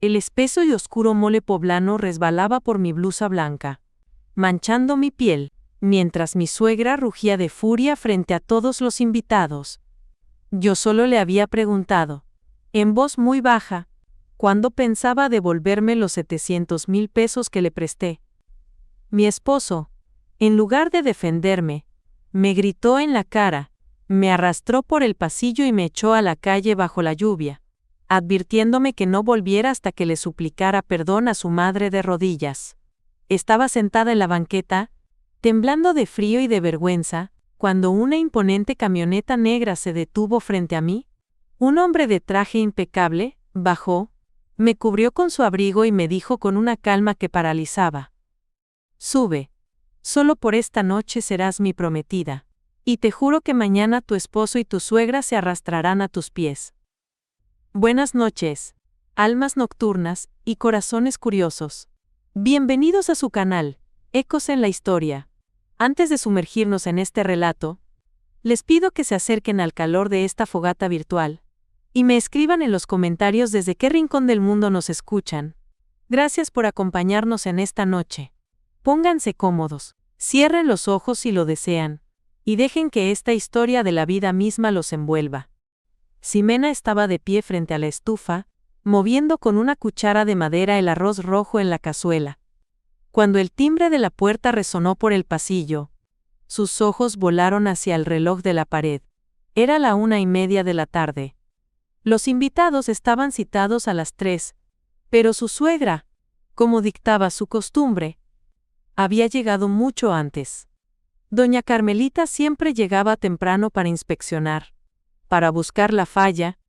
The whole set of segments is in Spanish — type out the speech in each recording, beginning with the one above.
El espeso y oscuro mole poblano resbalaba por mi blusa blanca, manchando mi piel, mientras mi suegra rugía de furia frente a todos los invitados. Yo solo le había preguntado, en voz muy baja, cuándo pensaba devolverme los 700,000 pesos que le presté. Mi esposo, en lugar de defenderme, me gritó en la cara, me arrastró por el pasillo y me echó a la calle bajo la lluvia, advirtiéndome que no volviera hasta que le suplicara perdón a su madre de rodillas. Estaba sentada en la banqueta, temblando de frío y de vergüenza, cuando una imponente camioneta negra se detuvo frente a mí. Un hombre de traje impecable bajó, me cubrió con su abrigo y me dijo con una calma que paralizaba: «Sube. Solo por esta noche serás mi prometida, y te juro que mañana tu esposo y tu suegra se arrastrarán a tus pies». Buenas noches, almas nocturnas y corazones curiosos. Bienvenidos a su canal, Ecos en la Historia. Antes de sumergirnos en este relato, les pido que se acerquen al calor de esta fogata virtual y me escriban en los comentarios desde qué rincón del mundo nos escuchan. Gracias por acompañarnos en esta noche. Pónganse cómodos, cierren los ojos si lo desean, y dejen que esta historia de la vida misma los envuelva. Ximena estaba de pie frente a la estufa, moviendo con una cuchara de madera el arroz rojo en la cazuela. Cuando el timbre de la puerta resonó por el pasillo, sus ojos volaron hacia el reloj de la pared. Era la 1:30 de la tarde. Los invitados estaban citados a las 3, pero su suegra, como dictaba su costumbre, había llegado mucho antes. Doña Carmelita siempre llegaba temprano para inspeccionar, para buscar la falla,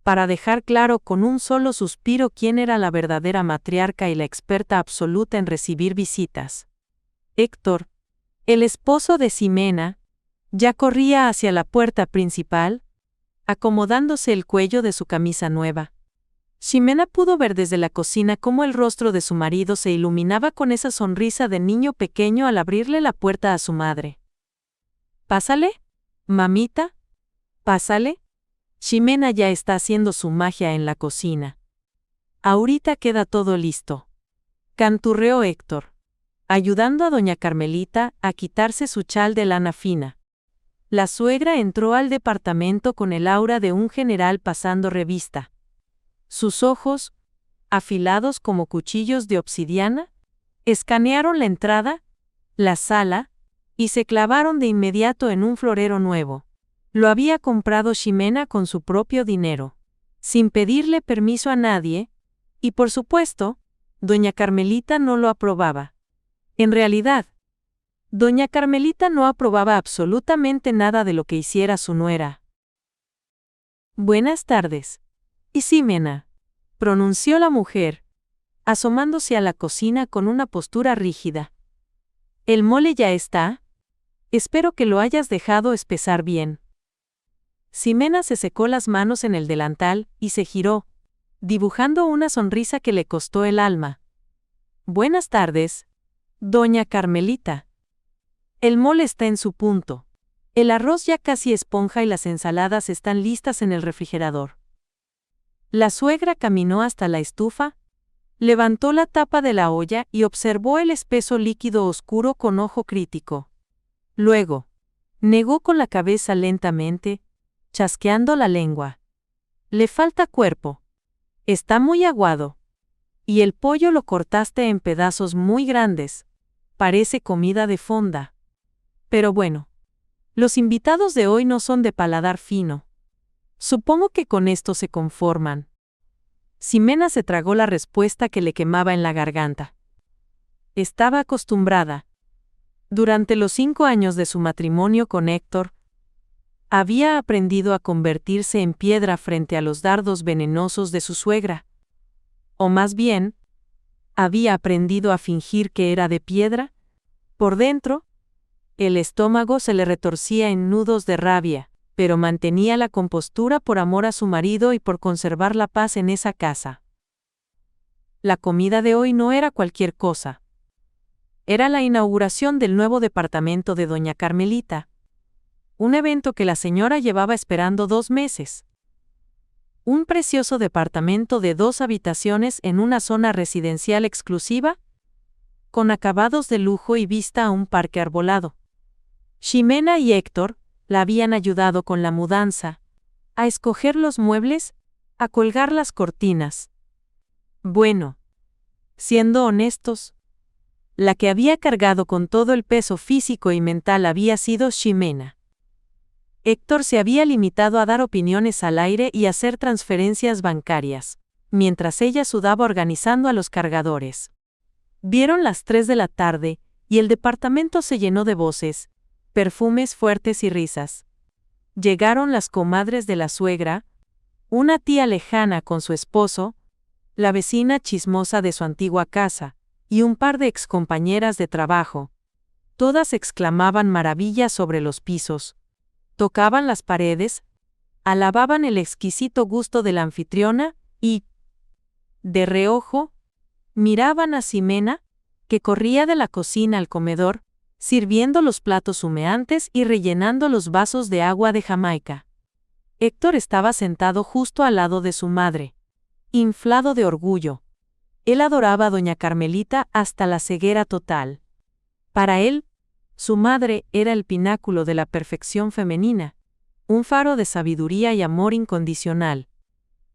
para dejar claro con un solo suspiro quién era la verdadera matriarca y la experta absoluta en recibir visitas. Héctor, el esposo de Ximena, ya corría hacia la puerta principal, acomodándose el cuello de su camisa nueva. Ximena pudo ver desde la cocina cómo el rostro de su marido se iluminaba con esa sonrisa de niño pequeño al abrirle la puerta a su madre. «Pásale, mamita, pásale. Ximena ya está haciendo su magia en la cocina. Ahorita queda todo listo», canturreó Héctor, ayudando a doña Carmelita a quitarse su chal de lana fina. La suegra entró al departamento con el aura de un general pasando revista. Sus ojos, afilados como cuchillos de obsidiana, escanearon la entrada, la sala, y se clavaron de inmediato en un florero nuevo. Lo había comprado Ximena con su propio dinero, sin pedirle permiso a nadie, y por supuesto, doña Carmelita no lo aprobaba. En realidad, doña Carmelita no aprobaba absolutamente nada de lo que hiciera su nuera. «Buenas tardes. Y Ximena», pronunció la mujer, asomándose a la cocina con una postura rígida. «¿El mole ya está? Espero que lo hayas dejado espesar bien». Ximena se secó las manos en el delantal y se giró, dibujando una sonrisa que le costó el alma. «Buenas tardes, doña Carmelita. El mole está en su punto. El arroz ya casi esponja y las ensaladas están listas en el refrigerador». La suegra caminó hasta la estufa, levantó la tapa de la olla y observó el espeso líquido oscuro con ojo crítico. Luego, negó con la cabeza lentamente, chasqueando la lengua. «Le falta cuerpo. Está muy aguado. Y el pollo lo cortaste en pedazos muy grandes. Parece comida de fonda. Pero bueno, los invitados de hoy no son de paladar fino. Supongo que con esto se conforman». Ximena se tragó la respuesta que le quemaba en la garganta. Estaba acostumbrada. Durante los 5 años de su matrimonio con Héctor, había aprendido a convertirse en piedra frente a los dardos venenosos de su suegra. O más bien, había aprendido a fingir que era de piedra. Por dentro, el estómago se le retorcía en nudos de rabia, pero mantenía la compostura por amor a su marido y por conservar la paz en esa casa. La comida de hoy no era cualquier cosa. Era la inauguración del nuevo departamento de doña Carmelita, un evento que la señora llevaba esperando 2 meses. Un precioso departamento de 2 habitaciones en una zona residencial exclusiva, con acabados de lujo y vista a un parque arbolado. Ximena y Héctor la habían ayudado con la mudanza, a escoger los muebles, a colgar las cortinas. Bueno, siendo honestos, la que había cargado con todo el peso físico y mental había sido Ximena. Héctor se había limitado a dar opiniones al aire y hacer transferencias bancarias, mientras ella sudaba organizando a los cargadores. Vieron las 3 de la tarde, y el departamento se llenó de voces, perfumes fuertes y risas. Llegaron las comadres de la suegra, una tía lejana con su esposo, la vecina chismosa de su antigua casa, y un par de excompañeras de trabajo. Todas exclamaban maravillas sobre los pisos, tocaban las paredes, alababan el exquisito gusto de la anfitriona y, de reojo, miraban a Ximena, que corría de la cocina al comedor, sirviendo los platos humeantes y rellenando los vasos de agua de Jamaica. Héctor estaba sentado justo al lado de su madre, inflado de orgullo. Él adoraba a doña Carmelita hasta la ceguera total. Para él, su madre era el pináculo de la perfección femenina, un faro de sabiduría y amor incondicional.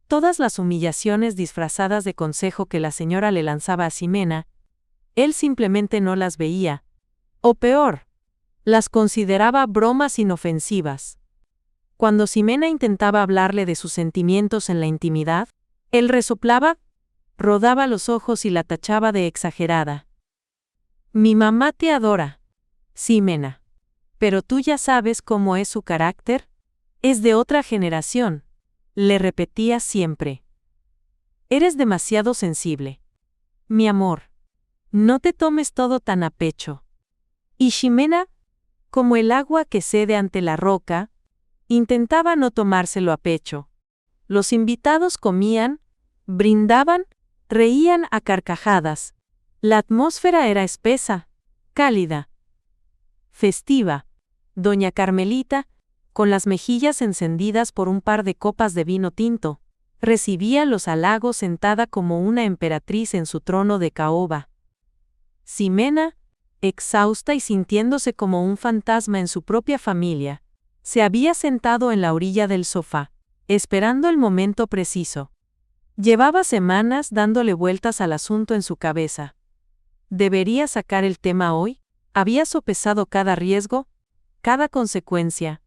Todas las humillaciones disfrazadas de consejo que la señora le lanzaba a Ximena, él simplemente no las veía, o peor, las consideraba bromas inofensivas. Cuando Ximena intentaba hablarle de sus sentimientos en la intimidad, él resoplaba, rodaba los ojos y la tachaba de exagerada. Mi mamá te adora, Ximena. Pero tú ya sabes cómo es su carácter. Es de otra generación, le repetía siempre. Eres demasiado sensible. Mi amor, no te tomes todo tan a pecho. Y Ximena, como el agua que cede ante la roca, intentaba no tomárselo a pecho. Los invitados comían, brindaban, reían a carcajadas. La atmósfera era espesa, cálida, festiva. Doña Carmelita, con las mejillas encendidas por un par de copas de vino tinto, recibía los halagos sentada como una emperatriz en su trono de caoba. Ximena, exhausta y sintiéndose como un fantasma en su propia familia, se había sentado en la orilla del sofá, esperando el momento preciso. Llevaba semanas dándole vueltas al asunto en su cabeza. ¿Debería sacar el tema hoy? Había sopesado cada riesgo, cada consecuencia.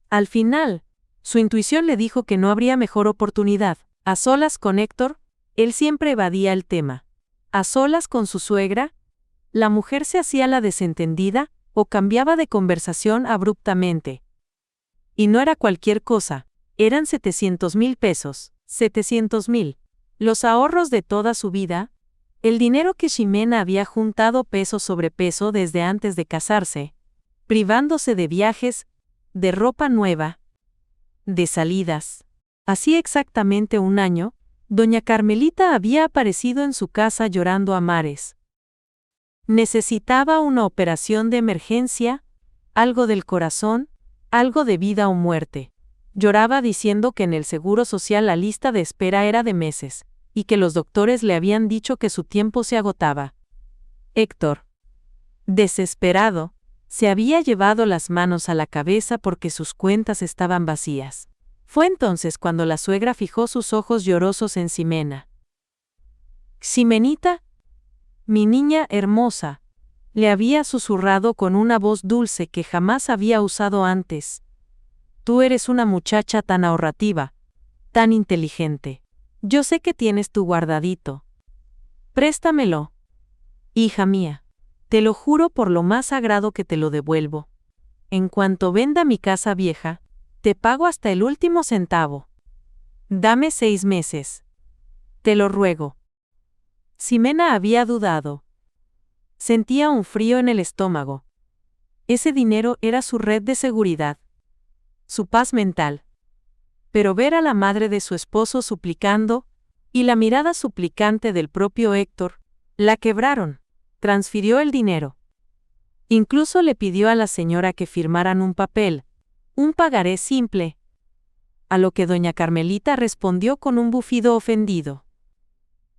Al final, su intuición le dijo que no habría mejor oportunidad. A solas con Héctor, él siempre evadía el tema. A solas con su suegra, la mujer se hacía la desentendida o cambiaba de conversación abruptamente. Y no era cualquier cosa, eran 700,000 pesos, 700,000. Los ahorros de toda su vida, el dinero que Ximena había juntado peso sobre peso desde antes de casarse, privándose de viajes, de ropa nueva, de salidas. Hacía exactamente un año, doña Carmelita había aparecido en su casa llorando a mares. Necesitaba una operación de emergencia, algo del corazón, algo de vida o muerte. Lloraba diciendo que en el Seguro Social la lista de espera era de meses, y que los doctores le habían dicho que su tiempo se agotaba. Héctor, desesperado, se había llevado las manos a la cabeza porque sus cuentas estaban vacías. Fue entonces cuando la suegra fijó sus ojos llorosos en Ximena. Ximenita, mi niña hermosa, le había susurrado con una voz dulce que jamás había usado antes. Tú eres una muchacha tan ahorrativa, tan inteligente. Yo sé que tienes tu guardadito. Préstamelo. Hija mía, te lo juro por lo más sagrado que te lo devuelvo. En cuanto venda mi casa vieja, te pago hasta el último centavo. Dame 6 meses. Te lo ruego. Ximena había dudado. Sentía un frío en el estómago. Ese dinero era su red de seguridad, su paz mental. Pero ver a la madre de su esposo suplicando, y la mirada suplicante del propio Héctor, la quebraron. Transfirió el dinero. Incluso le pidió a la señora que firmaran un papel, un pagaré simple. a lo que doña Carmelita respondió con un bufido ofendido,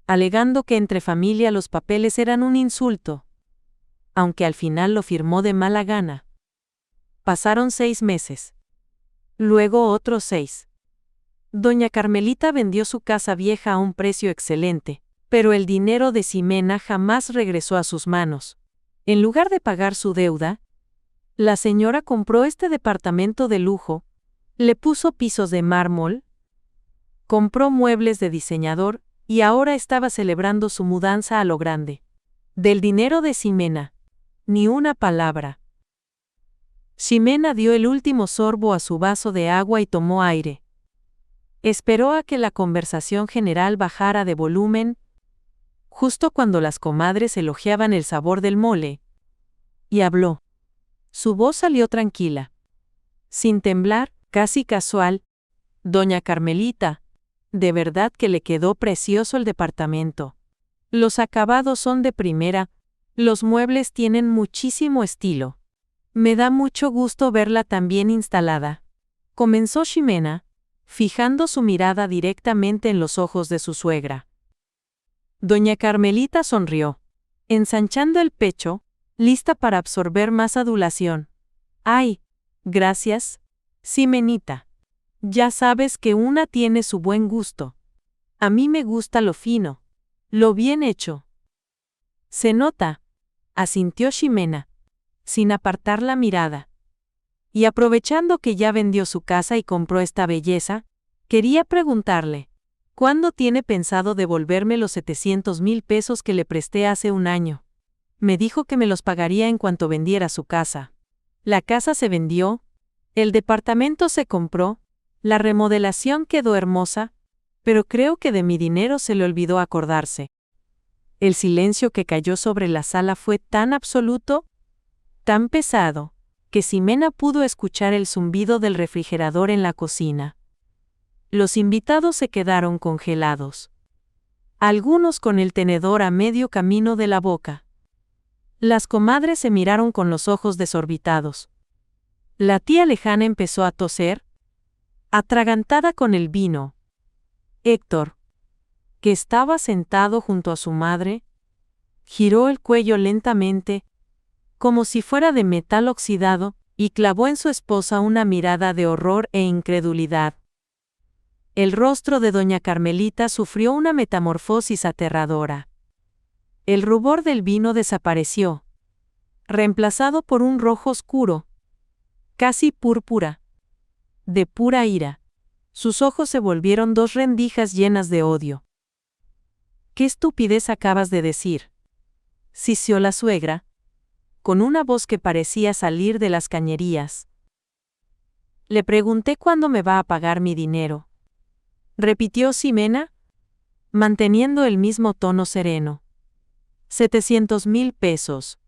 alegando que entre familia los papeles eran un insulto, aunque al final lo firmó de mala gana. Pasaron 6 meses. Luego otros 6. Doña Carmelita vendió su casa vieja a un precio excelente, pero el dinero de Ximena jamás regresó a sus manos. En lugar de pagar su deuda, la señora compró este departamento de lujo, le puso pisos de mármol, compró muebles de diseñador y ahora estaba celebrando su mudanza a lo grande. Del dinero de Ximena, ni una palabra. Ximena dio el último sorbo a su vaso de agua y tomó aire. Esperó a que la conversación general bajara de volumen, justo cuando las comadres elogiaban el sabor del mole, y habló. Su voz salió tranquila. Sin temblar, casi casual. Doña Carmelita, de verdad que le quedó precioso el departamento. Los acabados son de primera, los muebles tienen muchísimo estilo. Me da mucho gusto verla tan bien instalada. Comenzó Ximena, fijando su mirada directamente en los ojos de su suegra. Doña Carmelita sonrió, ensanchando el pecho, lista para absorber más adulación. Ay, gracias, Ximenita. Ya sabes que una tiene su buen gusto. A mí me gusta lo fino, lo bien hecho. Se nota, asintió Ximena, sin apartar la mirada. Y aprovechando que ya vendió su casa y compró esta belleza, quería preguntarle, ¿cuándo tiene pensado devolverme los 700,000 pesos que le presté hace un año? Me dijo que me los pagaría en cuanto vendiera su casa. La casa se vendió, el departamento se compró, la remodelación quedó hermosa, pero creo que de mi dinero se le olvidó acordarse. El silencio que cayó sobre la sala fue tan absoluto, tan pesado, que Ximena pudo escuchar el zumbido del refrigerador en la cocina. Los invitados se quedaron congelados. Algunos con el tenedor a medio camino de la boca. Las comadres se miraron con los ojos desorbitados. La tía lejana empezó a toser, atragantada con el vino. Héctor, que estaba sentado junto a su madre, giró el cuello lentamente, como si fuera de metal oxidado, y clavó en su esposa una mirada de horror e incredulidad. El rostro de doña Carmelita sufrió una metamorfosis aterradora. El rubor del vino desapareció, reemplazado por un rojo oscuro, casi púrpura, de pura ira. Sus ojos se volvieron 2 rendijas llenas de odio. ¿Qué estupidez acabas de decir?, sisió la suegra, con una voz que parecía salir de las cañerías. Le pregunté cuándo me va a pagar mi dinero, repitió Ximena, manteniendo el mismo tono sereno. 700,000 pesos.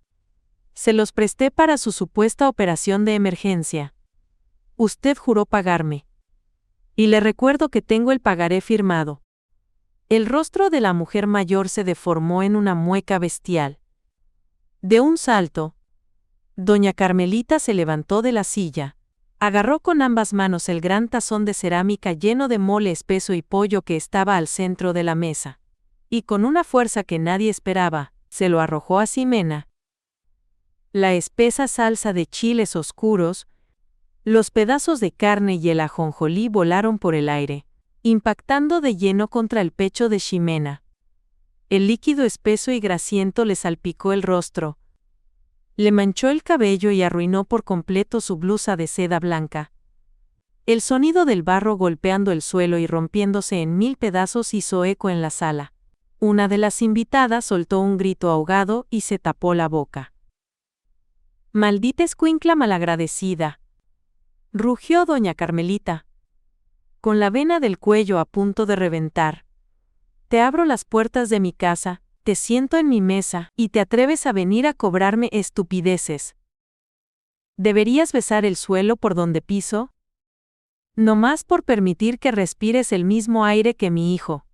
Se los presté para su supuesta operación de emergencia. Usted juró pagarme. Y le recuerdo que tengo el pagaré firmado. El rostro de la mujer mayor se deformó en una mueca bestial. De un salto, doña Carmelita se levantó de la silla, agarró con ambas manos el gran tazón de cerámica lleno de mole espeso y pollo que estaba al centro de la mesa, y con una fuerza que nadie esperaba, se lo arrojó a Ximena. La espesa salsa de chiles oscuros, los pedazos de carne y el ajonjolí volaron por el aire, impactando de lleno contra el pecho de Ximena. El líquido espeso y grasiento le salpicó el rostro, le manchó el cabello y arruinó por completo su blusa de seda blanca. El sonido del barro golpeando el suelo y rompiéndose en 1000 pedazos hizo eco en la sala. Una de las invitadas soltó un grito ahogado y se tapó la boca. «Maldita escuincla malagradecida», rugió doña Carmelita, con la vena del cuello a punto de reventar. «Te abro las puertas de mi casa, te siento en mi mesa, y te atreves a venir a cobrarme estupideces. ¿Deberías besar el suelo por donde piso? No más por permitir que respires el mismo aire que mi hijo».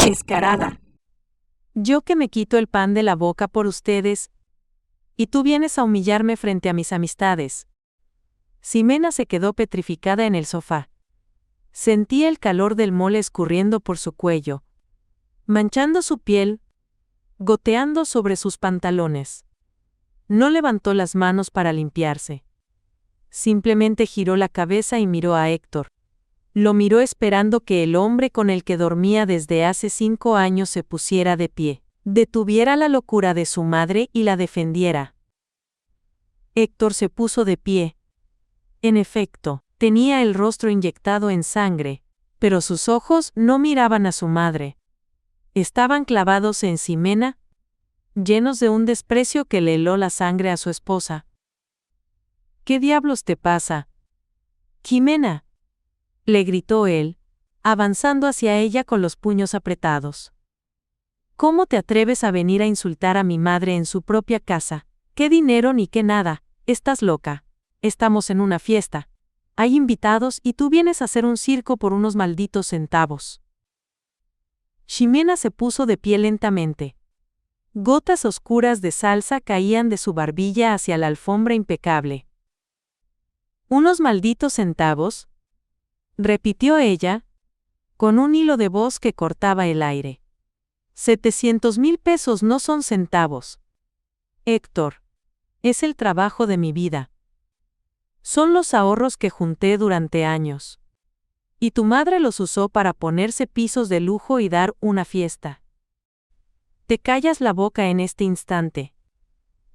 «Descarada. Yo que me quito el pan de la boca por ustedes, y tú vienes a humillarme frente a mis amistades». Ximena se quedó petrificada en el sofá. Sentía el calor del mole escurriendo por su cuello, manchando su piel, goteando sobre sus pantalones. No levantó las manos para limpiarse. Simplemente giró la cabeza y miró a Héctor. Lo miró esperando que el hombre con el que dormía desde hace 5 años se pusiera de pie, detuviera la locura de su madre y la defendiera. Héctor se puso de pie. En efecto, tenía el rostro inyectado en sangre, pero sus ojos no miraban a su madre. Estaban clavados en Ximena, llenos de un desprecio que le heló la sangre a su esposa. ¿Qué diablos te pasa, Ximena?, le gritó él, avanzando hacia ella con los puños apretados. ¿Cómo te atreves a venir a insultar a mi madre en su propia casa? ¿Qué dinero ni qué nada? Estás loca. Estamos en una fiesta. Hay invitados y tú vienes a hacer un circo por unos malditos centavos. Ximena se puso de pie lentamente. Gotas oscuras de salsa caían de su barbilla hacia la alfombra impecable. ¿Unos malditos centavos?, repitió ella, con un hilo de voz que cortaba el aire. 700,000 pesos no son centavos. Héctor, es el trabajo de mi vida. Son los ahorros que junté durante años. Y tu madre los usó para ponerse pisos de lujo y dar una fiesta. Te callas la boca en este instante,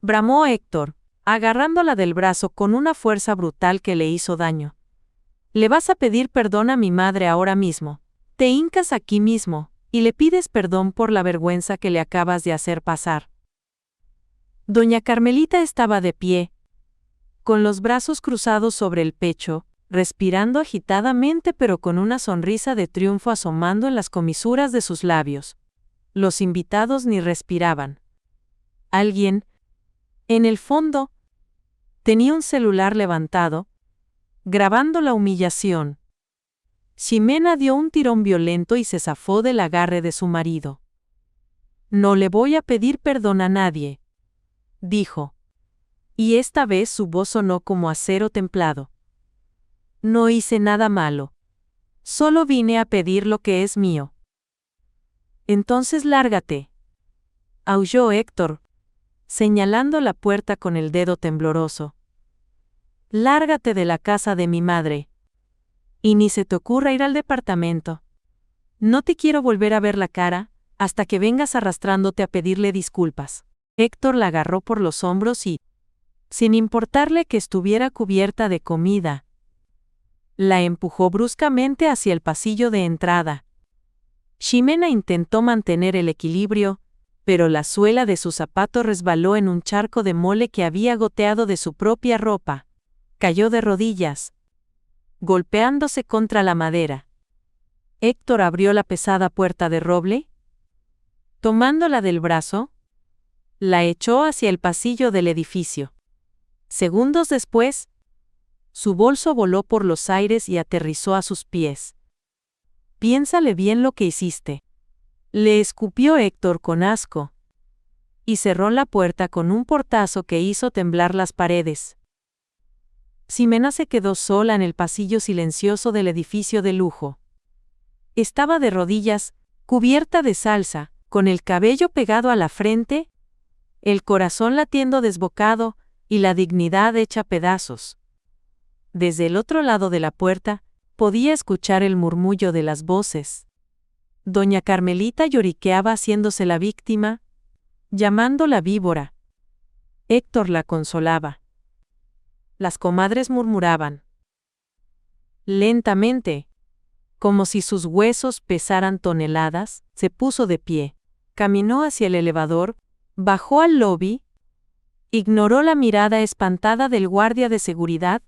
bramó Héctor, agarrándola del brazo con una fuerza brutal que le hizo daño. Le vas a pedir perdón a mi madre ahora mismo. Te hincas aquí mismo, y le pides perdón por la vergüenza que le acabas de hacer pasar. Doña Carmelita estaba de pie, con los brazos cruzados sobre el pecho, respirando agitadamente pero con una sonrisa de triunfo asomando en las comisuras de sus labios. Los invitados ni respiraban. Alguien, en el fondo, tenía un celular levantado, grabando la humillación. Ximena dio un tirón violento y se zafó del agarre de su marido. No le voy a pedir perdón a nadie, dijo. Y esta vez su voz sonó como acero templado. No hice nada malo. Solo vine a pedir lo que es mío. Entonces lárgate, aulló Héctor, señalando la puerta con el dedo tembloroso. Lárgate de la casa de mi madre. Y ni se te ocurra ir al departamento. No te quiero volver a ver la cara, hasta que vengas arrastrándote a pedirle disculpas. Héctor la agarró por los hombros y, sin importarle que estuviera cubierta de comida, la empujó bruscamente hacia el pasillo de entrada. Ximena intentó mantener el equilibrio, pero la suela de su zapato resbaló en un charco de mole que había goteado de su propia ropa. Cayó de rodillas, golpeándose contra la madera. Héctor abrió la pesada puerta de roble. Tomándola del brazo, la echó hacia el pasillo del edificio. Segundos después, su bolso voló por los aires y aterrizó a sus pies. Piénsale bien lo que hiciste, le escupió Héctor con asco, y cerró la puerta con un portazo que hizo temblar las paredes. Ximena se quedó sola en el pasillo silencioso del edificio de lujo. Estaba de rodillas, cubierta de salsa, con el cabello pegado a la frente, el corazón latiendo desbocado y la dignidad hecha pedazos. Desde el otro lado de la puerta, podía escuchar el murmullo de las voces. Doña Carmelita lloriqueaba haciéndose la víctima, llamándola víbora. Héctor la consolaba. Las comadres murmuraban. Lentamente, como si sus huesos pesaran toneladas, se puso de pie. Caminó hacia el elevador, bajó al lobby, ignoró la mirada espantada del guardia de seguridad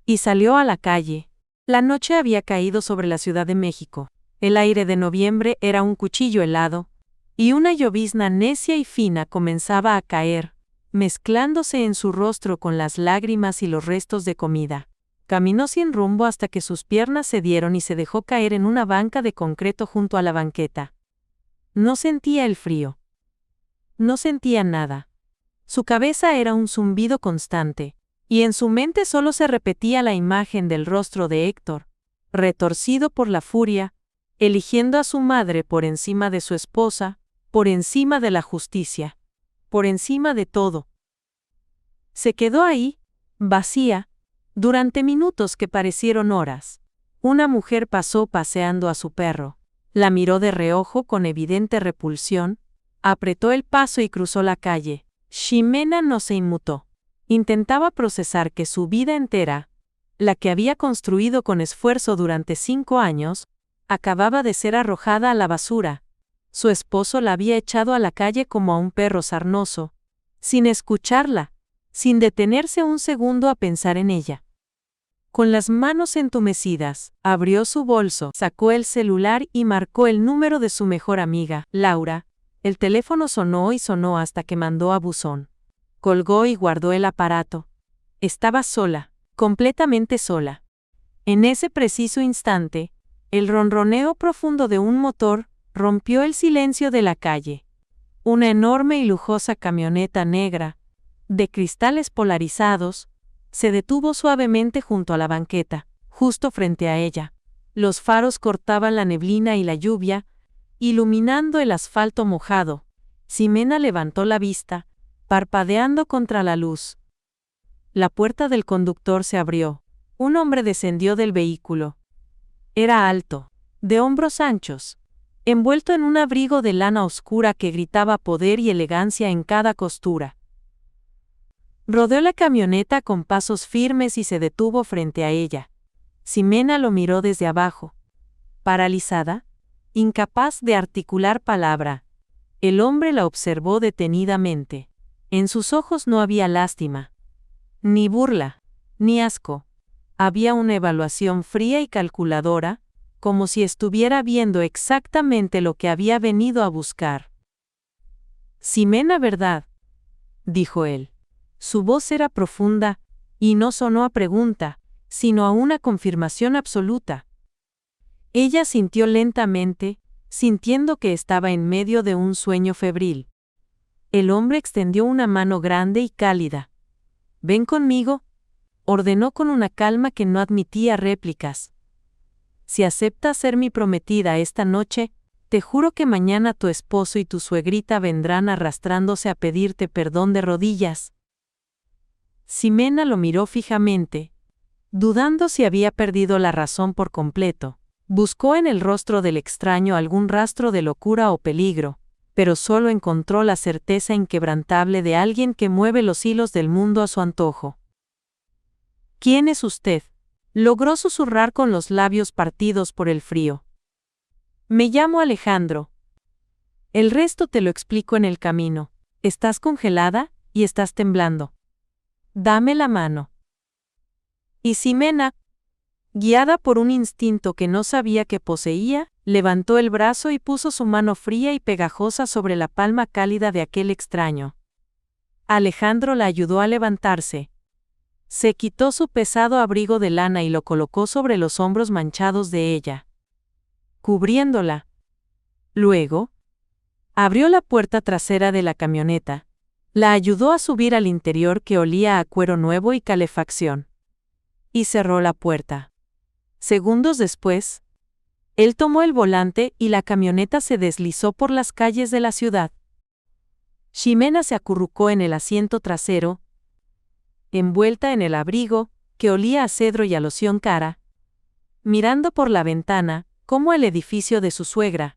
y salió a la calle. La noche había caído sobre la Ciudad de México. El aire de noviembre era un cuchillo helado, y una llovizna necia y fina comenzaba a caer, mezclándose en su rostro con las lágrimas y los restos de comida. Caminó sin rumbo hasta que sus piernas cedieron y se dejó caer en una banca de concreto junto a la banqueta. No sentía el frío. No sentía nada. Su cabeza era un zumbido constante, y en su mente solo se repetía la imagen del rostro de Héctor, retorcido por la furia, eligiendo a su madre por encima de su esposa, por encima de la justicia, por encima de todo. Se quedó ahí, vacía, durante minutos que parecieron horas. Una mujer pasó paseando a su perro. La miró de reojo con evidente repulsión, apretó el paso y cruzó la calle. Ximena no se inmutó. Intentaba procesar que su vida entera, la que había construido con esfuerzo durante 5 años, acababa de ser arrojada a la basura. Su esposo la había echado a la calle como a un perro sarnoso, sin escucharla, sin detenerse un segundo a pensar en ella. Con las manos entumecidas, abrió su bolso, sacó el celular y marcó el número de su mejor amiga, Laura. El teléfono sonó y sonó hasta que mandó a buzón. Colgó y guardó el aparato. Estaba sola, completamente sola. En ese preciso instante, el ronroneo profundo de un motor rompió el silencio de la calle. Una enorme y lujosa camioneta negra, de cristales polarizados, se detuvo suavemente junto a la banqueta, justo frente a ella. Los faros cortaban la neblina y la lluvia, iluminando el asfalto mojado. Ximena levantó la vista, parpadeando contra la luz. La puerta del conductor se abrió. Un hombre descendió del vehículo. Era alto, de hombros anchos, envuelto en un abrigo de lana oscura que gritaba poder y elegancia en cada costura. Rodeó la camioneta con pasos firmes y se detuvo frente a ella. Ximena lo miró desde abajo. Paralizada, incapaz de articular palabra, el hombre la observó detenidamente. En sus ojos no había lástima, ni burla, ni asco. Había una evaluación fría y calculadora, como si estuviera viendo exactamente lo que había venido a buscar. Ximena, ¿verdad?, dijo él. Su voz era profunda, y no sonó a pregunta, sino a una confirmación absoluta. Ella sintió lentamente, sintiendo que estaba en medio de un sueño febril. El hombre extendió una mano grande y cálida. «Ven conmigo», ordenó con una calma que no admitía réplicas. «Si aceptas ser mi prometida esta noche, te juro que mañana tu esposo y tu suegrita vendrán arrastrándose a pedirte perdón de rodillas». Ximena lo miró fijamente, dudando si había perdido la razón por completo. Buscó en el rostro del extraño algún rastro de locura o peligro, pero solo encontró la certeza inquebrantable de alguien que mueve los hilos del mundo a su antojo. «¿Quién es usted?», logró susurrar con los labios partidos por el frío. «Me llamo Alejandro. El resto te lo explico en el camino. Estás congelada y estás temblando. Dame la mano». Y Ximena, guiada por un instinto que no sabía que poseía, levantó el brazo y puso su mano fría y pegajosa sobre la palma cálida de aquel extraño. Alejandro la ayudó a levantarse. Se quitó su pesado abrigo de lana y lo colocó sobre los hombros manchados de ella, cubriéndola. Luego, abrió la puerta trasera de la camioneta. La ayudó a subir al interior, que olía a cuero nuevo y calefacción, y cerró la puerta. Segundos después, él tomó el volante y la camioneta se deslizó por las calles de la ciudad. Ximena se acurrucó en el asiento trasero, envuelta en el abrigo, que olía a cedro y a loción cara, mirando por la ventana cómo el edificio de su suegra,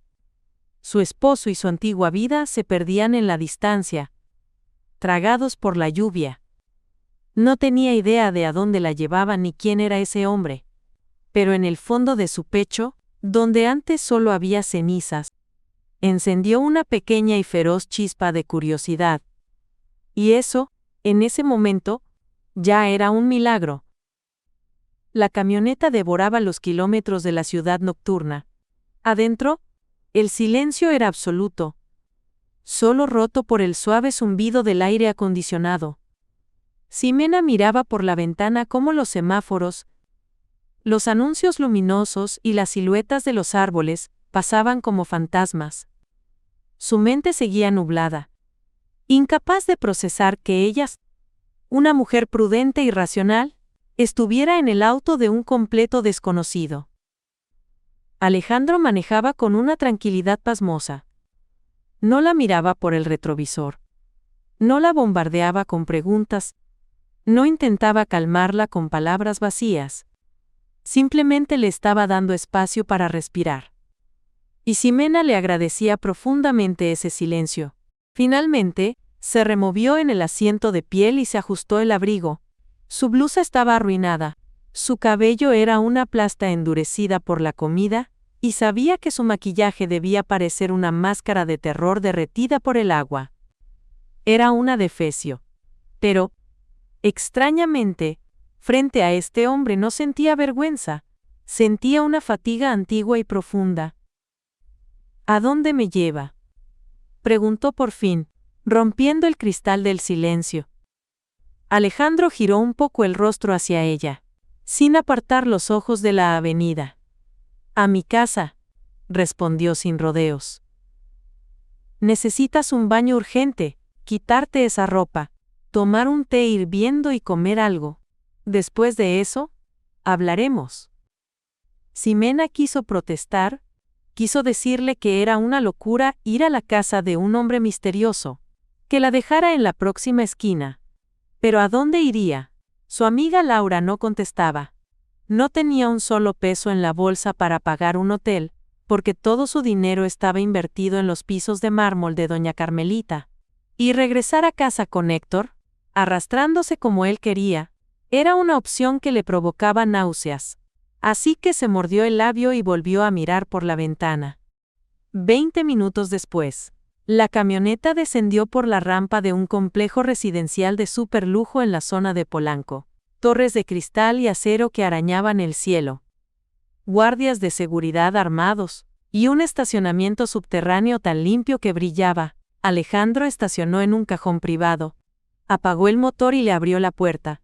su esposo y su antigua vida se perdían en la distancia, tragados por la lluvia. No tenía idea de a dónde la llevaba ni quién era ese hombre, pero en el fondo de su pecho, donde antes solo había cenizas, encendió una pequeña y feroz chispa de curiosidad. Y eso, en ese momento, ya era un milagro. La camioneta devoraba los kilómetros de la ciudad nocturna. Adentro, el silencio era absoluto, solo roto por el suave zumbido del aire acondicionado. Ximena miraba por la ventana cómo los semáforos, los anuncios luminosos y las siluetas de los árboles pasaban como fantasmas. Su mente seguía nublada, incapaz de procesar que ella, una mujer prudente y racional, estuviera en el auto de un completo desconocido. Alejandro manejaba con una tranquilidad pasmosa. No la miraba por el retrovisor. No la bombardeaba con preguntas. No intentaba calmarla con palabras vacías. Simplemente le estaba dando espacio para respirar. Y Ximena le agradecía profundamente ese silencio. Finalmente, se removió en el asiento de piel y se ajustó el abrigo. Su blusa estaba arruinada. Su cabello era una plasta endurecida por la comida, y sabía que su maquillaje debía parecer una máscara de terror derretida por el agua. Era una defecio. Pero, extrañamente, frente a este hombre no sentía vergüenza, sentía una fatiga antigua y profunda. ¿A dónde me lleva?, preguntó por fin, rompiendo el cristal del silencio. Alejandro giró un poco el rostro hacia ella, sin apartar los ojos de la avenida. «A mi casa», respondió sin rodeos. «Necesitas un baño urgente, quitarte esa ropa, tomar un té hirviendo y comer algo. Después de eso, hablaremos». Ximena quiso protestar, quiso decirle que era una locura ir a la casa de un hombre misterioso, que la dejara en la próxima esquina. Pero ¿a dónde iría? Su amiga Laura no contestaba. No tenía un solo peso en la bolsa para pagar un hotel, porque todo su dinero estaba invertido en los pisos de mármol de doña Carmelita. Y regresar a casa con Héctor, arrastrándose como él quería, era una opción que le provocaba náuseas. Así que se mordió el labio y volvió a mirar por la ventana. 20 minutos después, la camioneta descendió por la rampa de un complejo residencial de superlujo en la zona de Polanco. Torres de cristal y acero que arañaban el cielo. Guardias de seguridad armados, y un estacionamiento subterráneo tan limpio que brillaba. Alejandro estacionó en un cajón privado. Apagó el motor y le abrió la puerta.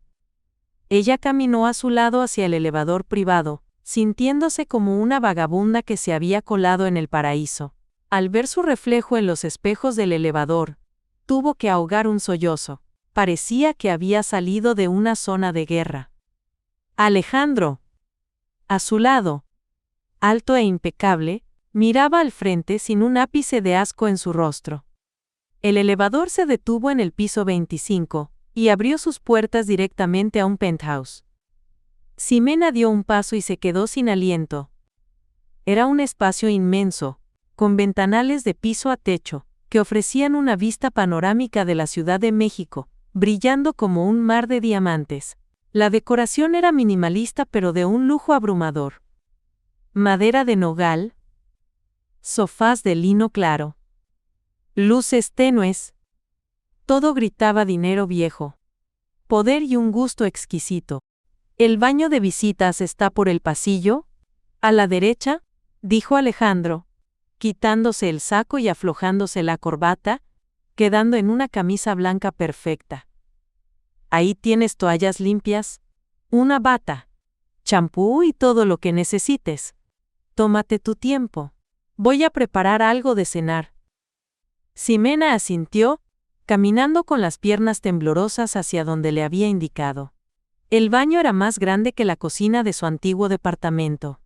Ella caminó a su lado hacia el elevador privado, sintiéndose como una vagabunda que se había colado en el paraíso. Al ver su reflejo en los espejos del elevador, tuvo que ahogar un sollozo. Parecía que había salido de una zona de guerra. Alejandro, a su lado, alto e impecable, miraba al frente sin un ápice de asco en su rostro. El elevador se detuvo en el piso 25 y abrió sus puertas directamente a un penthouse. Ximena dio un paso y se quedó sin aliento. Era un espacio inmenso, con ventanales de piso a techo, que ofrecían una vista panorámica de la Ciudad de México, brillando como un mar de diamantes. La decoración era minimalista pero de un lujo abrumador. Madera de nogal, sofás de lino claro, luces tenues. Todo gritaba dinero viejo, poder y un gusto exquisito. «¿El baño de visitas está por el pasillo? A la derecha», dijo Alejandro, quitándose el saco y aflojándose la corbata, quedando en una camisa blanca perfecta. «Ahí tienes toallas limpias, una bata, champú y todo lo que necesites. Tómate tu tiempo. Voy a preparar algo de cenar». Ximena asintió, caminando con las piernas temblorosas hacia donde le había indicado. El baño era más grande que la cocina de su antiguo departamento.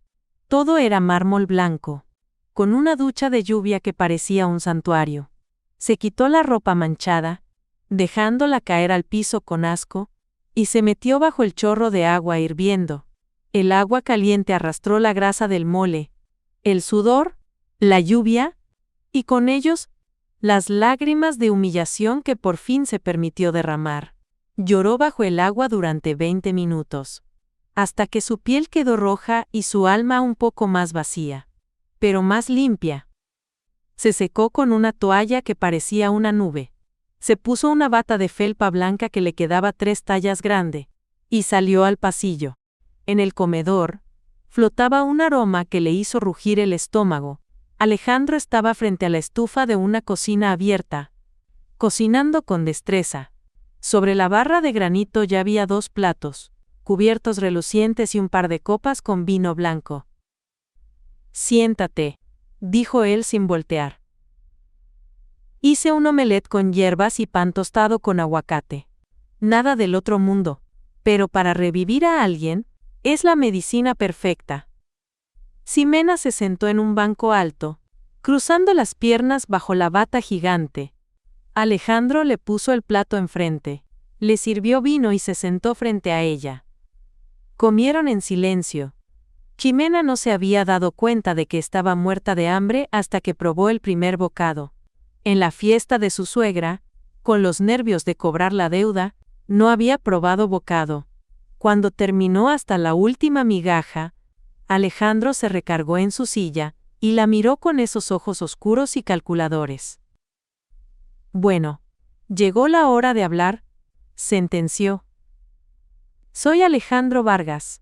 Todo era mármol blanco, con una ducha de lluvia que parecía un santuario. Se quitó la ropa manchada, dejándola caer al piso con asco, y se metió bajo el chorro de agua hirviendo. El agua caliente arrastró la grasa del mole, el sudor, la lluvia, y con ellos, las lágrimas de humillación que por fin se permitió derramar. Lloró bajo el agua durante 20 minutos, hasta que su piel quedó roja y su alma un poco más vacía, pero más limpia. Se secó con una toalla que parecía una nube. Se puso una bata de felpa blanca que le quedaba 3 tallas grande, y salió al pasillo. En el comedor, flotaba un aroma que le hizo rugir el estómago. Alejandro estaba frente a la estufa de una cocina abierta, cocinando con destreza. Sobre la barra de granito ya había 2 platos, cubiertos relucientes y un par de copas con vino blanco. «Siéntate», dijo él sin voltear. «Hice un omelette con hierbas y pan tostado con aguacate. Nada del otro mundo, pero para revivir a alguien, es la medicina perfecta». Ximena se sentó en un banco alto, cruzando las piernas bajo la bata gigante. Alejandro le puso el plato enfrente, le sirvió vino y se sentó frente a ella. Comieron en silencio. Ximena no se había dado cuenta de que estaba muerta de hambre hasta que probó el primer bocado. En la fiesta de su suegra, con los nervios de cobrar la deuda, no había probado bocado. Cuando terminó hasta la última migaja, Alejandro se recargó en su silla y la miró con esos ojos oscuros y calculadores. Bueno, llegó la hora de hablar, sentenció. Soy Alejandro Vargas.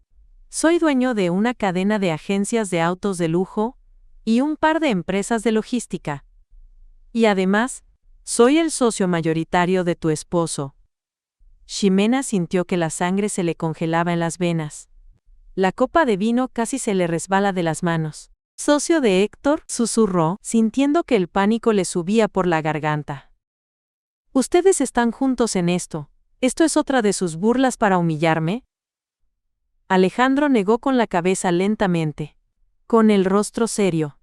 Soy dueño de una cadena de agencias de autos de lujo y un par de empresas de logística. Y además, soy el socio mayoritario de tu esposo. Ximena sintió que la sangre se le congelaba en las venas. La copa de vino casi se le resbala de las manos. ¿Socio de Héctor?, susurró, sintiendo que el pánico le subía por la garganta. Ustedes están juntos en esto. ¿Esto es otra de sus burlas para humillarme? Alejandro negó con la cabeza lentamente, con el rostro serio.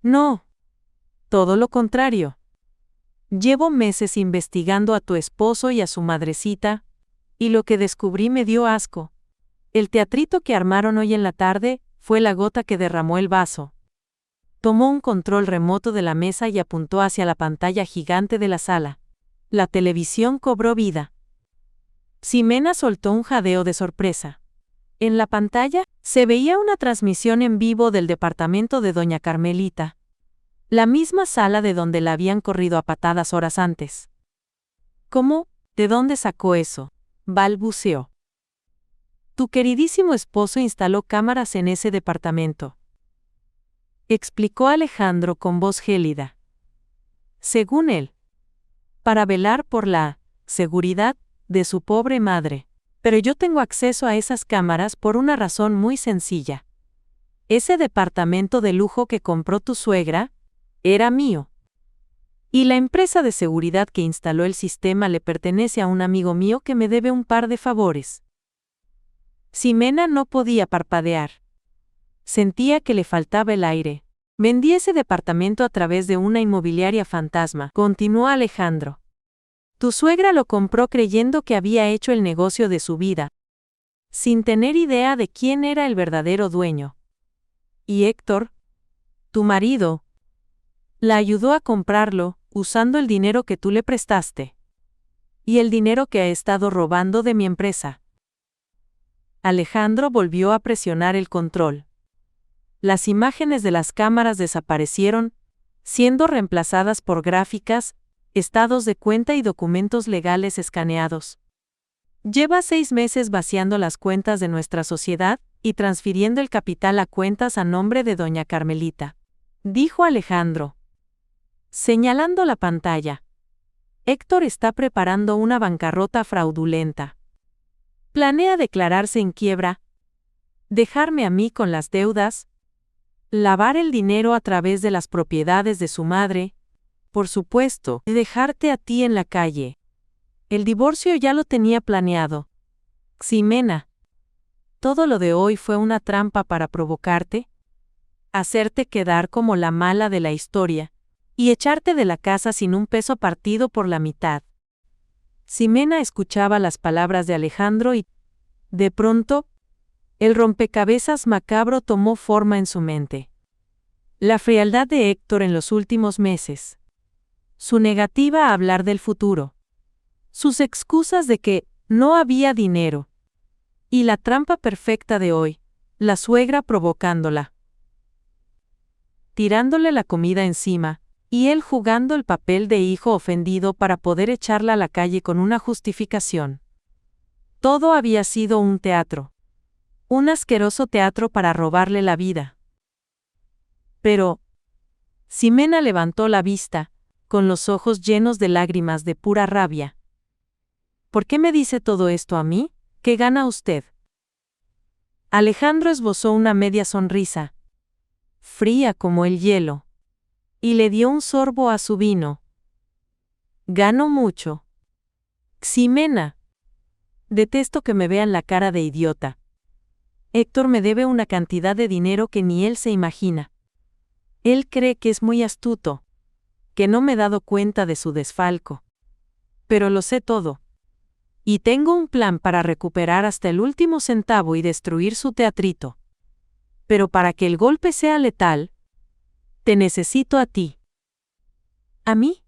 No. Todo lo contrario. Llevo meses investigando a tu esposo y a su madrecita, y lo que descubrí me dio asco. El teatrito que armaron hoy en la tarde fue la gota que derramó el vaso. Tomó un control remoto de la mesa y apuntó hacia la pantalla gigante de la sala. La televisión cobró vida. Ximena soltó un jadeo de sorpresa. En la pantalla se veía una transmisión en vivo del departamento de doña Carmelita. La misma sala de donde la habían corrido a patadas horas antes. ¿Cómo? ¿De dónde sacó eso?, balbuceó. Tu queridísimo esposo instaló cámaras en ese departamento, explicó Alejandro con voz gélida. Según él, para velar por la seguridad de su pobre madre. Pero yo tengo acceso a esas cámaras por una razón muy sencilla. Ese departamento de lujo que compró tu suegra era mío. Y la empresa de seguridad que instaló el sistema le pertenece a un amigo mío que me debe un par de favores. Ximena no podía parpadear. Sentía que le faltaba el aire. Vendí ese departamento a través de una inmobiliaria fantasma, continuó Alejandro. Tu suegra lo compró creyendo que había hecho el negocio de su vida, sin tener idea de quién era el verdadero dueño. Y Héctor, tu marido, la ayudó a comprarlo, usando el dinero que tú le prestaste. Y el dinero que ha estado robando de mi empresa. Alejandro volvió a presionar el control. Las imágenes de las cámaras desaparecieron, siendo reemplazadas por gráficas, estados de cuenta y documentos legales escaneados. Lleva 6 meses vaciando las cuentas de nuestra sociedad y transfiriendo el capital a cuentas a nombre de doña Carmelita, dijo Alejandro, señalando la pantalla. Héctor está preparando una bancarrota fraudulenta. Planea declararse en quiebra, dejarme a mí con las deudas, lavar el dinero a través de las propiedades de su madre, por supuesto, dejarte a ti en la calle. El divorcio ya lo tenía planeado. Ximena, ¿todo lo de hoy fue una trampa para provocarte? Hacerte quedar como la mala de la historia, y echarte de la casa sin un peso partido por la mitad. Ximena escuchaba las palabras de Alejandro y, de pronto, el rompecabezas macabro tomó forma en su mente. La frialdad de Héctor en los últimos meses. Su negativa a hablar del futuro. Sus excusas de que no había dinero. Y la trampa perfecta de hoy, la suegra provocándola. Tirándole la comida encima, y él jugando el papel de hijo ofendido para poder echarla a la calle con una justificación. Todo había sido un teatro. Un asqueroso teatro para robarle la vida. Pero Ximena levantó la vista, con los ojos llenos de lágrimas de pura rabia. ¿Por qué me dice todo esto a mí? ¿Qué gana usted? Alejandro esbozó una media sonrisa, fría como el hielo, y le dio un sorbo a su vino. Gano mucho. Ximena. Detesto que me vean la cara de idiota. Héctor me debe una cantidad de dinero que ni él se imagina. Él cree que es muy astuto, que no me he dado cuenta de su desfalco. Pero lo sé todo. Y tengo un plan para recuperar hasta el último centavo y destruir su teatrito. Pero para que el golpe sea letal, te necesito a ti. ¿A mí?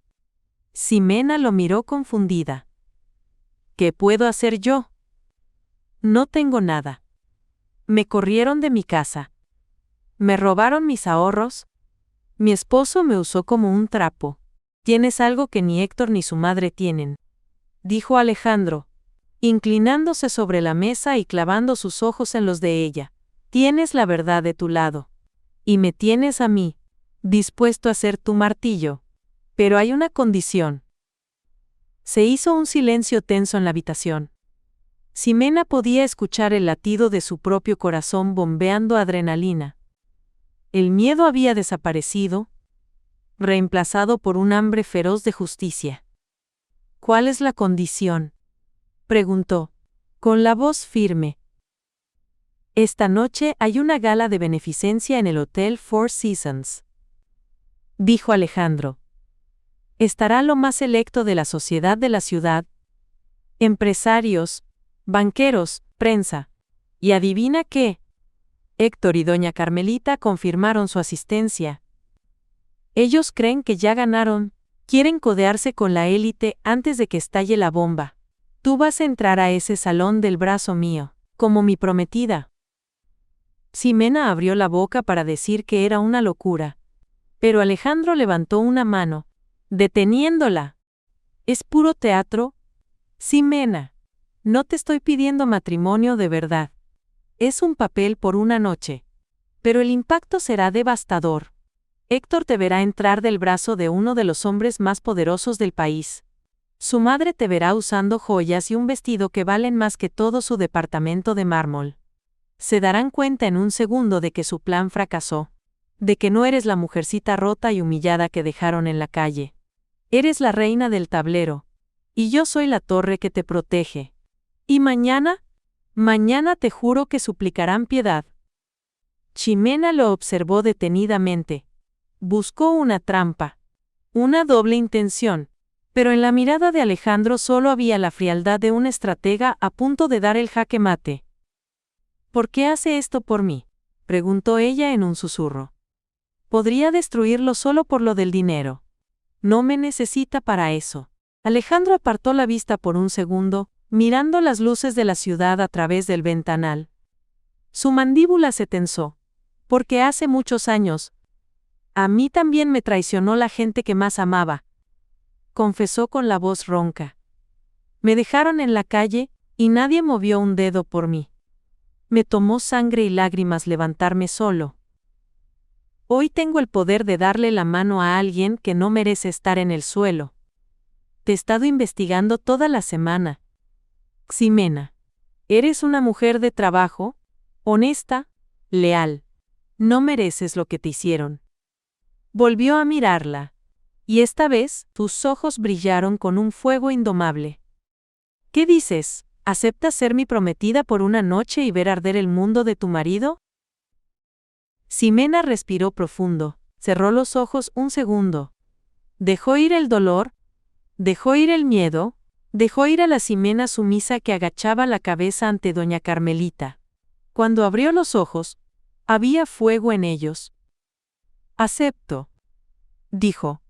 Ximena lo miró confundida. ¿Qué puedo hacer yo? No tengo nada. Me corrieron de mi casa. Me robaron mis ahorros. Mi esposo me usó como un trapo. Tienes algo que ni Héctor ni su madre tienen, dijo Alejandro, inclinándose sobre la mesa y clavando sus ojos en los de ella. Tienes la verdad de tu lado. Y me tienes a mí, dispuesto a ser tu martillo. Pero hay una condición. Se hizo un silencio tenso en la habitación. Ximena podía escuchar el latido de su propio corazón bombeando adrenalina. El miedo había desaparecido, reemplazado por un hambre feroz de justicia. ¿Cuál es la condición?, preguntó, con la voz firme. Esta noche hay una gala de beneficencia en el Hotel Four Seasons, dijo Alejandro. Estará lo más selecto de la sociedad de la ciudad, empresarios, banqueros, prensa. ¿Y adivina qué? Héctor y doña Carmelita confirmaron su asistencia. Ellos creen que ya ganaron, quieren codearse con la élite antes de que estalle la bomba. Tú vas a entrar a ese salón del brazo mío, como mi prometida. Ximena abrió la boca para decir que era una locura, pero Alejandro levantó una mano, deteniéndola. ¿Es puro teatro? Ximena, no te estoy pidiendo matrimonio de verdad. Es un papel por una noche. Pero el impacto será devastador. Héctor te verá entrar del brazo de uno de los hombres más poderosos del país. Su madre te verá usando joyas y un vestido que valen más que todo su departamento de mármol. Se darán cuenta en un segundo de que su plan fracasó, de que no eres la mujercita rota y humillada que dejaron en la calle. Eres la reina del tablero, y yo soy la torre que te protege. ¿Y mañana? Mañana te juro que suplicarán piedad. Ximena lo observó detenidamente. Buscó una trampa, una doble intención, pero en la mirada de Alejandro solo había la frialdad de un estratega a punto de dar el jaque mate. ¿Por qué hace esto por mí?, preguntó ella en un susurro. Podría destruirlo solo por lo del dinero. No me necesita para eso. Alejandro apartó la vista por un segundo, mirando las luces de la ciudad a través del ventanal. Su mandíbula se tensó. Porque hace muchos años, a mí también me traicionó la gente que más amaba, confesó con la voz ronca. Me dejaron en la calle, y nadie movió un dedo por mí. Me tomó sangre y lágrimas levantarme solo. Hoy tengo el poder de darle la mano a alguien que no merece estar en el suelo. Te he estado investigando toda la semana. Ximena, eres una mujer de trabajo, honesta, leal. No mereces lo que te hicieron. Volvió a mirarla, y esta vez tus ojos brillaron con un fuego indomable. ¿Qué dices? ¿Aceptas ser mi prometida por una noche y ver arder el mundo de tu marido? Ximena respiró profundo, cerró los ojos un segundo. Dejó ir el dolor, dejó ir el miedo, dejó ir a la Ximena sumisa que agachaba la cabeza ante doña Carmelita. Cuando abrió los ojos, había fuego en ellos. Acepto, dijo,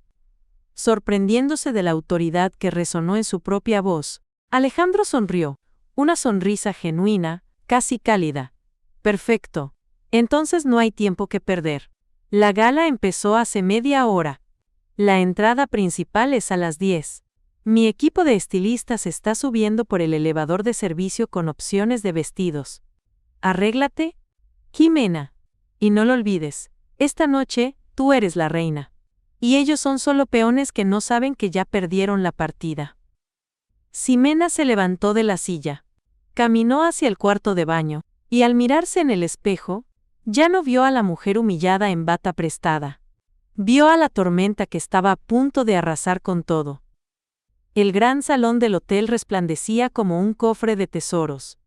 sorprendiéndose de la autoridad que resonó en su propia voz. Alejandro sonrió, una sonrisa genuina, casi cálida. Perfecto. Entonces no hay tiempo que perder. La gala empezó hace media hora. La entrada principal es a las 10. Mi equipo de estilistas está subiendo por el elevador de servicio con opciones de vestidos. Arréglate, Ximena. Y no lo olvides, esta noche, tú eres la reina. Y ellos son solo peones que no saben que ya perdieron la partida. Ximena se levantó de la silla. Caminó hacia el cuarto de baño, y al mirarse en el espejo, ya no vio a la mujer humillada en bata prestada. Vio a la tormenta que estaba a punto de arrasar con todo. El gran salón del hotel resplandecía como un cofre de tesoros.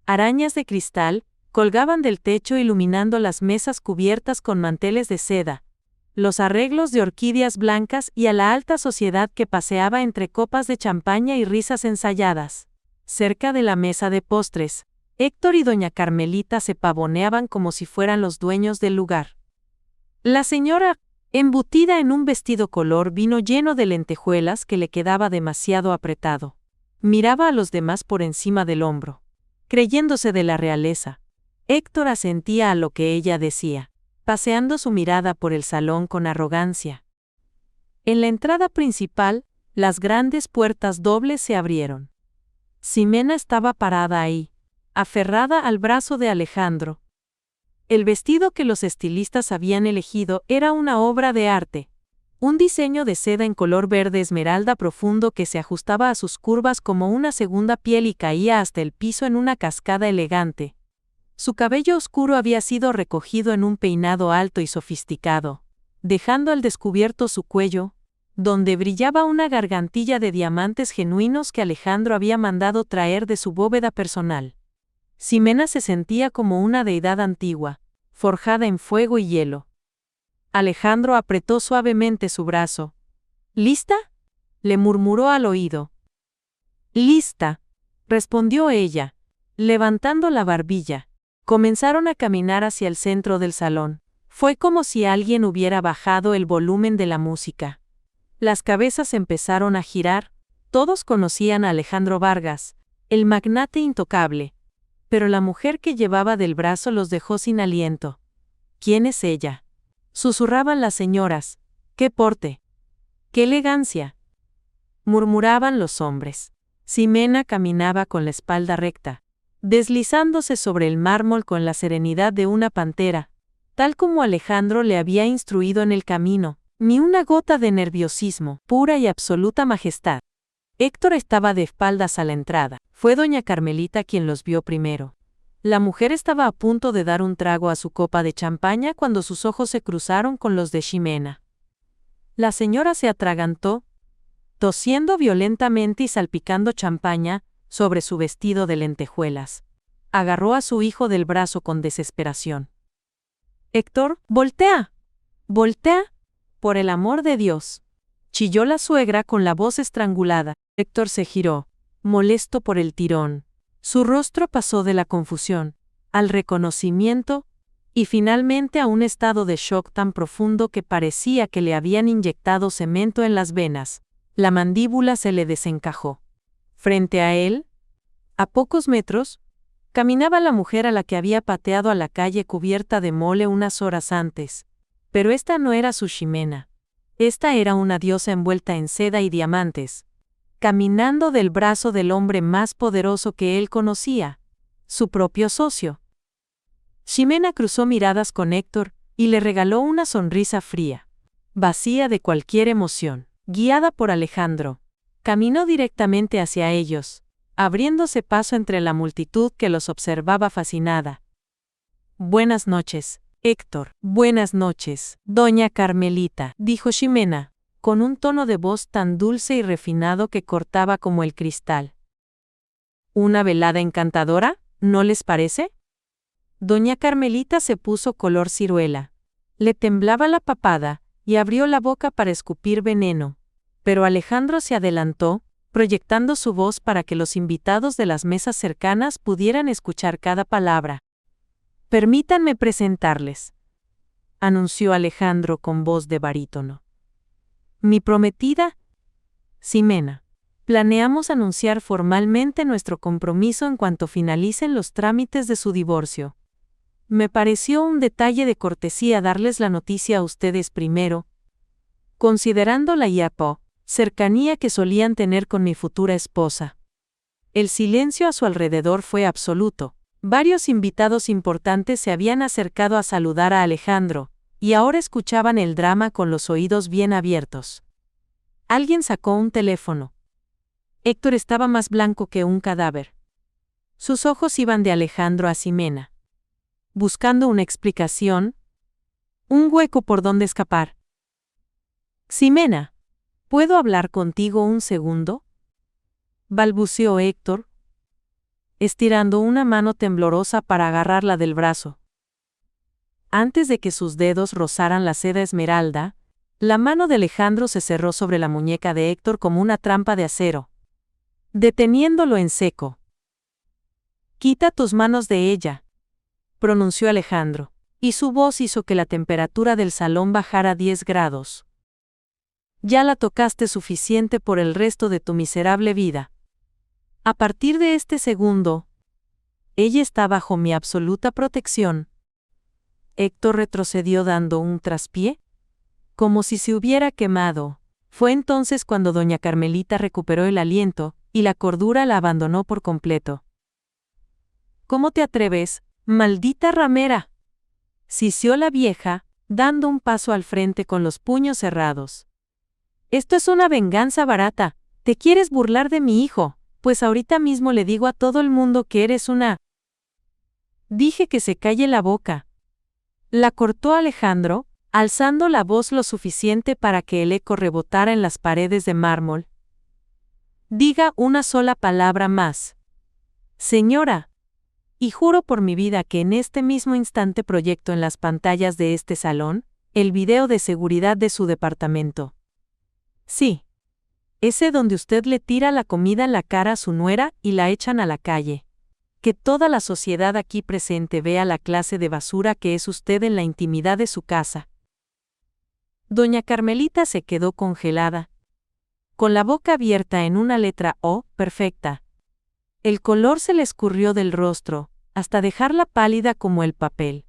Arañas de cristal, colgaban del techo iluminando las mesas cubiertas con manteles de seda, los arreglos de orquídeas blancas y a la alta sociedad que paseaba entre copas de champaña y risas ensayadas. Cerca de la mesa de postres, Héctor y doña Carmelita se pavoneaban como si fueran los dueños del lugar. La señora, embutida en un vestido color vino lleno de lentejuelas que le quedaba demasiado apretado, miraba a los demás por encima del hombro, creyéndose de la realeza. Héctor asentía a lo que ella decía, paseando su mirada por el salón con arrogancia. En la entrada principal, las grandes puertas dobles se abrieron. Ximena estaba parada ahí, aferrada al brazo de Alejandro. El vestido que los estilistas habían elegido era una obra de arte, un diseño de seda en color verde esmeralda profundo que se ajustaba a sus curvas como una segunda piel y caía hasta el piso en una cascada elegante. Su cabello oscuro había sido recogido en un peinado alto y sofisticado, dejando al descubierto su cuello, donde brillaba una gargantilla de diamantes genuinos que Alejandro había mandado traer de su bóveda personal. Ximena se sentía como una deidad antigua, forjada en fuego y hielo. Alejandro apretó suavemente su brazo. ¿Lista?, le murmuró al oído. «Lista», respondió ella, levantando la barbilla. Comenzaron a caminar hacia el centro del salón. Fue como si alguien hubiera bajado el volumen de la música. Las cabezas empezaron a girar. Todos conocían a Alejandro Vargas, el magnate intocable. Pero la mujer que llevaba del brazo los dejó sin aliento. ¿Quién es ella?, susurraban las señoras. «¡Qué porte! ¡Qué elegancia!», murmuraban los hombres. Ximena caminaba con la espalda recta, deslizándose sobre el mármol con la serenidad de una pantera, tal como Alejandro le había instruido en el camino, ni una gota de nerviosismo, pura y absoluta majestad. Héctor estaba de espaldas a la entrada. Fue doña Carmelita quien los vio primero. La mujer estaba a punto de dar un trago a su copa de champaña cuando sus ojos se cruzaron con los de Ximena. La señora se atragantó, tosiendo violentamente y salpicando champaña sobre su vestido de lentejuelas. Agarró a su hijo del brazo con desesperación. «Héctor, voltea. Voltea, por el amor de Dios», chilló la suegra con la voz estrangulada. Héctor se giró, molesto por el tirón. Su rostro pasó de la confusión al reconocimiento y finalmente a un estado de shock tan profundo que parecía que le habían inyectado cemento en las venas. La mandíbula se le desencajó. Frente a él, a pocos metros, caminaba la mujer a la que había pateado a la calle cubierta de mole unas horas antes. Pero esta no era su Ximena. Esta era una diosa envuelta en seda y diamantes, caminando del brazo del hombre más poderoso que él conocía, su propio socio. Ximena cruzó miradas con Héctor y le regaló una sonrisa fría, vacía de cualquier emoción. Guiada por Alejandro, caminó directamente hacia ellos, abriéndose paso entre la multitud que los observaba fascinada. «Buenas noches, Héctor». «Buenas noches, doña Carmelita», dijo Ximena, con un tono de voz tan dulce y refinado que cortaba como el cristal. «¿Una velada encantadora, no les parece?». Doña Carmelita se puso color ciruela. Le temblaba la papada y abrió la boca para escupir veneno. Pero Alejandro se adelantó, proyectando su voz para que los invitados de las mesas cercanas pudieran escuchar cada palabra. «Permítanme presentarles», anunció Alejandro con voz de barítono. «Mi prometida, Ximena. Planeamos anunciar formalmente nuestro compromiso en cuanto finalicen los trámites de su divorcio. Me pareció un detalle de cortesía darles la noticia a ustedes primero, considerando la cercanía que solían tener con mi futura esposa». El silencio a su alrededor fue absoluto. Varios invitados importantes se habían acercado a saludar a Alejandro, y ahora escuchaban el drama con los oídos bien abiertos. Alguien sacó un teléfono. Héctor estaba más blanco que un cadáver. Sus ojos iban de Alejandro a Ximena, buscando una explicación, un hueco por donde escapar. «Ximena, ¿puedo hablar contigo un segundo?», balbuceó Héctor. estirando una mano temblorosa para agarrarla del brazo. Antes de que sus dedos rozaran la seda esmeralda, la mano de Alejandro se cerró sobre la muñeca de Héctor como una trampa de acero, deteniéndolo en seco. «Quita tus manos de ella», pronunció Alejandro, y su voz hizo que la temperatura del salón bajara 10 grados. «Ya la tocaste suficiente por el resto de tu miserable vida. A partir de este segundo, ella está bajo mi absoluta protección». Héctor retrocedió dando un traspié, como si se hubiera quemado. Fue entonces cuando doña Carmelita recuperó el aliento, y la cordura la abandonó por completo. «¿Cómo te atreves, maldita ramera?», sisió la vieja, dando un paso al frente con los puños cerrados. «Esto es una venganza barata. Te quieres burlar de mi hijo, pues ahorita mismo le digo a todo el mundo que eres una...». «Dije que se calle la boca», la cortó Alejandro, alzando la voz lo suficiente para que el eco rebotara en las paredes de mármol. «Diga una sola palabra más, señora, y juro por mi vida que en este mismo instante proyecto en las pantallas de este salón el video de seguridad de su departamento. Sí, ese donde usted le tira la comida en la cara a su nuera y la echan a la calle. Que toda la sociedad aquí presente vea la clase de basura que es usted en la intimidad de su casa». Doña Carmelita se quedó congelada, con la boca abierta en una letra O perfecta. El color se le escurrió del rostro, hasta dejarla pálida como el papel.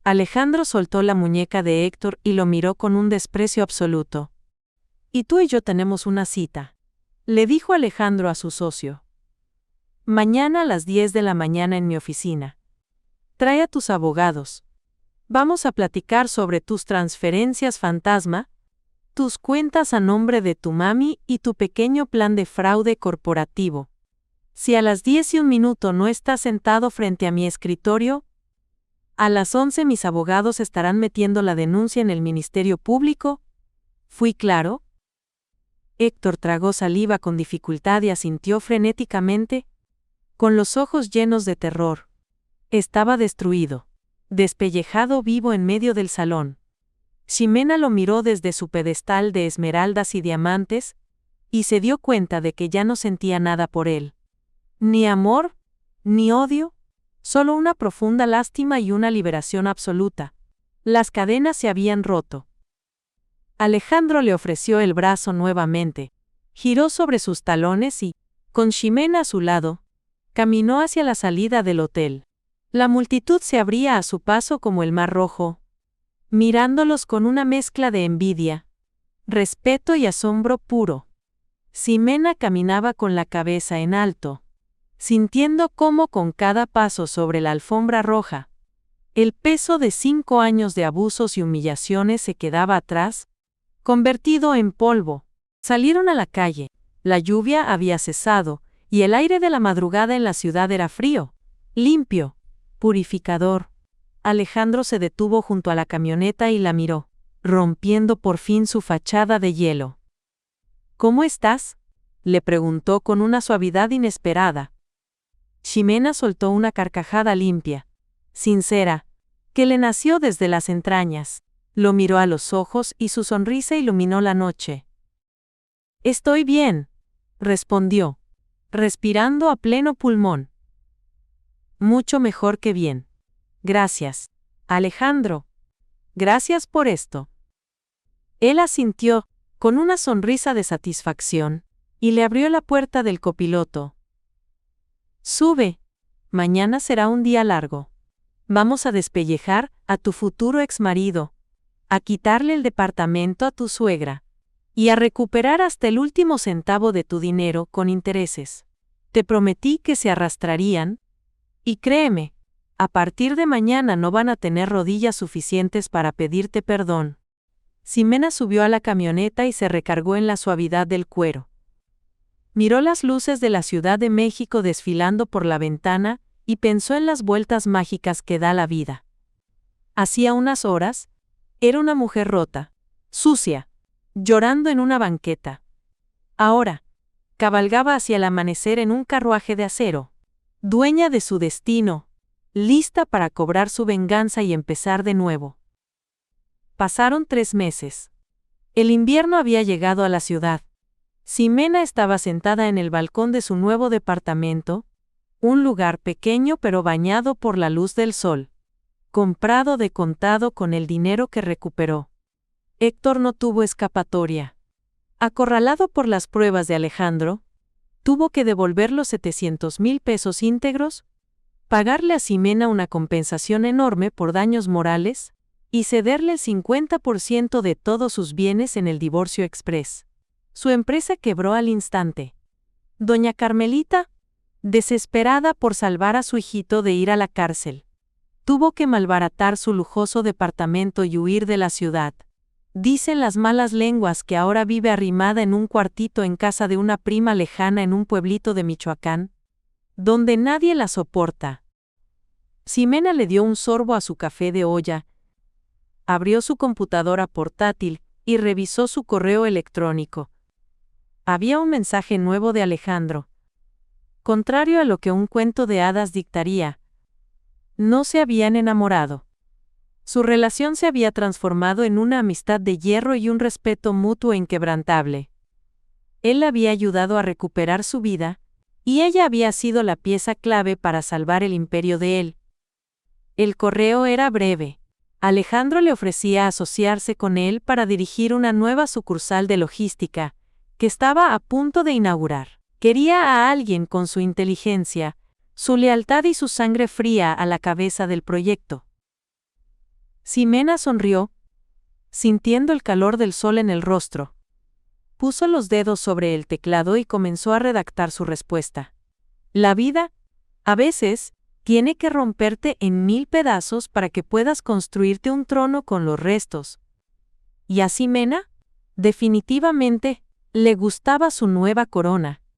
Alejandro soltó la muñeca de Héctor y lo miró con un desprecio absoluto. «Y tú y yo tenemos una cita», le dijo Alejandro a su socio. «Mañana a las 10 de la mañana en mi oficina. Trae a tus abogados. Vamos a platicar sobre tus transferencias fantasma, tus cuentas a nombre de tu mami y tu pequeño plan de fraude corporativo. Si a las 10:01 no estás sentado frente a mi escritorio, a las 11 mis abogados estarán metiendo la denuncia en el Ministerio Público. ¿Fui claro?». Héctor tragó saliva con dificultad y asintió frenéticamente, con los ojos llenos de terror. Estaba destruido, despellejado vivo en medio del salón. Ximena lo miró desde su pedestal de esmeraldas y diamantes, y se dio cuenta de que ya no sentía nada por él. Ni amor, ni odio, solo una profunda lástima y una liberación absoluta. Las cadenas se habían roto. Alejandro le ofreció el brazo nuevamente, giró sobre sus talones y, con Ximena a su lado, caminó hacia la salida del hotel. La multitud se abría a su paso como el mar rojo, mirándolos con una mezcla de envidia, respeto y asombro puro. Ximena caminaba con la cabeza en alto, sintiendo cómo con cada paso sobre la alfombra roja, el peso de 5 años de abusos y humillaciones se quedaba atrás, convertido en polvo. Salieron a la calle, la lluvia había cesado, y el aire de la madrugada en la ciudad era frío, limpio, purificador. Alejandro se detuvo junto a la camioneta y la miró, rompiendo por fin su fachada de hielo. «¿Cómo estás?», le preguntó con una suavidad inesperada. Ximena soltó una carcajada limpia, sincera, que le nació desde las entrañas. Lo miró a los ojos y su sonrisa iluminó la noche. «Estoy bien», respondió, respirando a pleno pulmón. «Mucho mejor que bien. Gracias, Alejandro. Gracias por esto». Él asintió, con una sonrisa de satisfacción, y le abrió la puerta del copiloto. «Sube. Mañana será un día largo. Vamos a despellejar a tu futuro exmarido, a quitarle el departamento a tu suegra, y a recuperar hasta el último centavo de tu dinero con intereses. Te prometí que se arrastrarían, y créeme, a partir de mañana no van a tener rodillas suficientes para pedirte perdón». Ximena subió a la camioneta y se recargó en la suavidad del cuero. Miró las luces de la Ciudad de México desfilando por la ventana y pensó en las vueltas mágicas que da la vida. Hacía unas horas, era una mujer rota, sucia, llorando en una banqueta. Ahora, cabalgaba hacia el amanecer en un carruaje de acero, dueña de su destino, lista para cobrar su venganza y empezar de nuevo. Pasaron 3 meses. El invierno había llegado a la ciudad. Ximena estaba sentada en el balcón de su nuevo departamento, un lugar pequeño pero bañado por la luz del sol, comprado de contado con el dinero que recuperó. Héctor no tuvo escapatoria. Acorralado por las pruebas de Alejandro, tuvo que devolver los 700,000 pesos íntegros, pagarle a Ximena una compensación enorme por daños morales y cederle el 50% de todos sus bienes en el divorcio express. Su empresa quebró al instante. Doña Carmelita, desesperada por salvar a su hijito de ir a la cárcel, tuvo que malbaratar su lujoso departamento y huir de la ciudad. Dicen las malas lenguas que ahora vive arrimada en un cuartito en casa de una prima lejana en un pueblito de Michoacán, donde nadie la soporta. Ximena le dio un sorbo a su café de olla, abrió su computadora portátil y revisó su correo electrónico. Había un mensaje nuevo de Alejandro. Contrario a lo que un cuento de hadas dictaría, no se habían enamorado. Su relación se había transformado en una amistad de hierro y un respeto mutuo inquebrantable. Él la había ayudado a recuperar su vida, y ella había sido la pieza clave para salvar el imperio de él. El correo era breve. Alejandro le ofrecía asociarse con él para dirigir una nueva sucursal de logística, que estaba a punto de inaugurar. Quería a alguien con su inteligencia, su lealtad y su sangre fría a la cabeza del proyecto. Ximena sonrió, sintiendo el calor del sol en el rostro. Puso los dedos sobre el teclado y comenzó a redactar su respuesta. La vida, a veces, tiene que romperte en 1000 pedazos para que puedas construirte un trono con los restos. Y a Ximena, definitivamente, le gustaba su nueva corona.